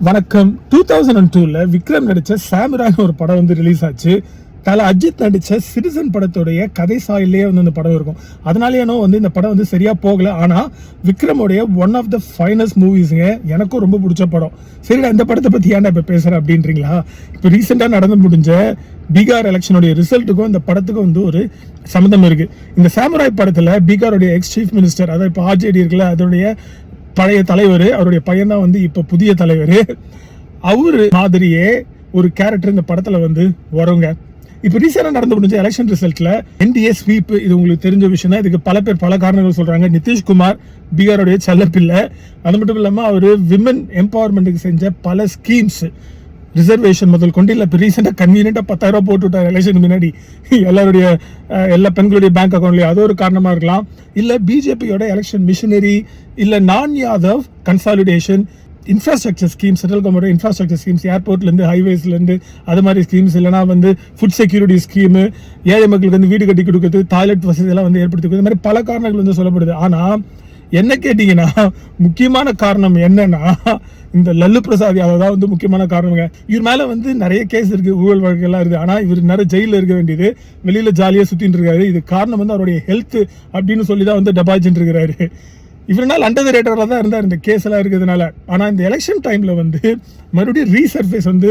வணக்கம். 2002ல விக்ரம் நடிச்ச சாமுராய்னு ஒரு படம் வந்து ரிலீஸ் ஆச்சு. தல அஜித் நடிச்ச சிட்டிசன் படத்துடைய கதை சாயிலேயே வந்து இந்த படம் இருக்கும். அதனாலேயே வந்து இந்த படம் வந்து சரியா போகல. ஆனா விக்ரமுடைய ஒன் ஆஃப் த ஃபைனஸ்ட் மூவிஸ்ங்க. எனக்கும் ரொம்ப பிடிச்ச படம். சரிடா, இந்த படத்தை பத்தி ஏன்டா இப்ப பேசுறேன் அப்படின்றீங்களா? இப்ப ரீசெண்டா நடந்து முடிஞ்ச பீகார் எலெக்ஷனுடைய ரிசல்ட்டுக்கும் இந்த படத்துக்கும் வந்து ஒரு சம்மந்தம் இருக்கு. இந்த சாமுராய் படத்துல பீகாருடைய எக்ஸ் சீஃப் மினிஸ்டர், அதாவது இப்ப ஆர்ஜேடி இருக்குல்ல, அதனுடைய பழைய தலைவர், அவருடைய பையன் தான் வந்து இப்ப புதிய தலைவர். அவரு மாதிரியே ஒரு கேரக்டர் இந்த படத்துல வந்து வருங்க. இப்ப ரீசெண்டா நடந்து முடிஞ்ச எலெக்ஷன் ரிசல்ட்ல என்டிஏ ஸ்வீப், இது உங்களுக்கு தெரிஞ்ச விஷயம் தான். இதுக்கு பல பேர் பல காரணங்கள் சொல்றாங்க. நிதிஷ்குமார் பீகாருடைய செல்லப்பிள்ளை. அது மட்டும் இல்லாம அவரு விமன் எம்பவர்மெண்ட்டுக்கு செஞ்ச பல ஸ்கீம்ஸ், ரிசர்வேஷன் முதல் கொண்டு இல்ல ரீசெண்டா கன்வீனியன்டா 10,000 ரூபாய் போட்டு விட்டார் எலெக்ஷன் முன்னாடி எல்லா பெண்களுடைய பேங்க் அக்கௌண்ட்லயும். அது ஒரு காரணமா இருக்கலாம். இல்ல பிஜேபியோட எலெக்ஷன் மிஷினரி, இல்ல நான் Yadav consolidation, infrastructure schemes, central government infrastructure schemes, ஏர்போர்ட்ல இருந்து ஹைவேஸ்ல இருந்து அது மாதிரி ஸ்கீம்ஸ், இல்லைனா வந்து ஃபுட் செக்யூரிட்டி ஸ்கீம், ஏழை மக்களுக்கு வந்து வீடு கட்டி கொடுக்குறது, டாய்லெட் வசதி எல்லாம் வந்து ஏற்படுத்தி கொடுக்குறது, இந்த மாதிரி பல காரணங்கள் வந்து சொல்லப்படுது. ஆனா என்ன கேட்டீங்கன்னா, முக்கியமான காரணம் என்னன்னா இந்த லல்லு பிரசாத் யாதவ் தான் வந்து முக்கியமான காரணங்க. இவர் மேல வந்து நிறைய கேஸ் இருக்கு, ஊழல் வழக்குலாம் இருக்கு. ஆனா இவர் நிறைய ஜெயில இருக்க வேண்டியது, வெளியில ஜாலியா சுத்தின்னு இருக்காரு. இது காரணம் வந்து அவருடைய ஹெல்த் அப்படின்னு சொல்லி தான் வந்து டெபாசிட் இருக்கிறாரு. இவரால் அண்டர் த ரேடர்ல தான் இருந்தார் இந்த கேஸ் எல்லாம் இருக்கிறதுனால. ஆனா இந்த எலெக்ஷன் டைம்ல வந்து மறுபடியும் ரீசர்ஃபேஸ் வந்து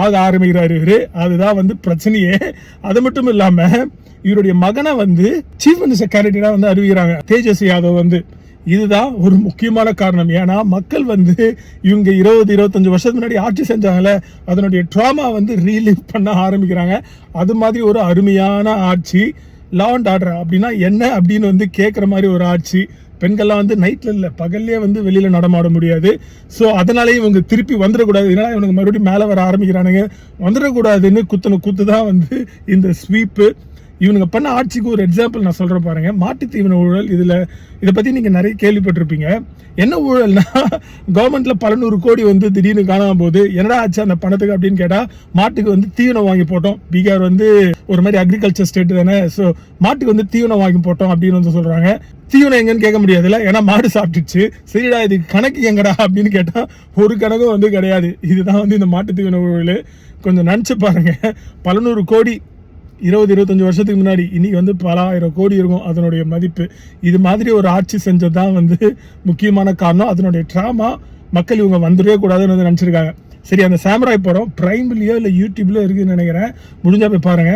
ஆக ஆரம்பிக்கிறாரு இவரு. அதுதான் வந்து பிரச்சனையே. அது மட்டும் இல்லாம இவருடைய மகனை வந்து சீஃப் மினிஸ்டர் கேண்டிடேட்டா வந்து அறிவிக்கிறாங்க, தேஜஸ்வி யாதவ் வந்து. இதுதான் ஒரு முக்கியமான காரணம். ஏன்னா மக்கள் வந்து இவங்க 20-25 வருஷத்துக்கு முன்னாடி ஆட்சி செஞ்சாங்கல்ல, அதனுடைய ட்ராமா வந்து ரீலீவ் பண்ண ஆரம்பிக்கிறாங்க. அது மாதிரி ஒரு அருமையான ஆட்சி. லா அண்ட் ஆர்டர் அப்படின்னா என்ன அப்படின்னு வந்து கேட்குற மாதிரி ஒரு ஆட்சி. பெண்கள்லாம் வந்து நைட்ல இல்ல பகல்லே வந்து வெளியில நடமாட முடியாது. ஸோ அதனாலேயே இவங்க திருப்பி வந்துடக்கூடாது. இதனால இவங்க மறுபடியும் மேலே வர ஆரம்பிக்கிறானுங்க. வந்துடக்கூடாதுன்னு குத்துன குத்து தான் வந்து இந்த ஸ்வீப்பு. இவனுங்க பண்ண ஆட்சிக்கு ஒரு எக்ஸாம்பிள் நான் சொல்றேன் பாருங்க. மாட்டுத் தீவன ஊழல். இதை பத்தி நீங்க நிறைய கேள்விப்பட்டிருப்பீங்க. என்ன ஊழல்னா, கவர்மெண்ட்ல பல 100 கோடி வந்து திடீர்னு காணாம போகுது. என்னடா ஆச்சு அந்த பணத்துக்கு அப்படின்னு கேட்டா, மாட்டுக்கு வந்து தீவனம் வாங்கி போட்டோம். பீகார் வந்து ஒரு மாதிரி அக்ரிகல்ச்சர் ஸ்டேட் தானே. ஸோ மாட்டுக்கு வந்து தீவனம் வாங்கி போட்டோம் அப்படின்னு வந்து சொல்றாங்க. தீவனம் எங்கன்னு கேட்க முடியாதுல்ல, ஏன்னா மாடு சாப்பிட்டுச்சு. சரிடா, இதுக்கு கணக்கு எங்கடா அப்படின்னு கேட்டா ஒரு கணக்கும் வந்து கிடையாது. இதுதான் வந்து இந்த மாட்டு தீவன ஊழல். கொஞ்சம் நினைச்சு பாருங்க. பல 100 கோடி 20-25 வருஷத்துக்கு முன்னாடி, இன்னைக்கு வந்து பல 1000 கோடி இருக்கும் அதனுடைய மதிப்பு. இது மாதிரி ஒரு ஆட்சி செஞ்சதுதான் வந்து முக்கியமான காரணம். அதனுடைய ட்ராமா மக்கள் இவங்க வந்துடவே கூடாதுன்னு வந்து நினைச்சிருக்காங்க. சரி, அந்த சாமுராய் படம் பிரைம்லயோ இல்ல யூடியூப்லயோ இருக்குன்னு நினைக்கிறேன். முடிஞ்சா போய் பாருங்க,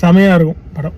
செமையா இருக்கும் படம்.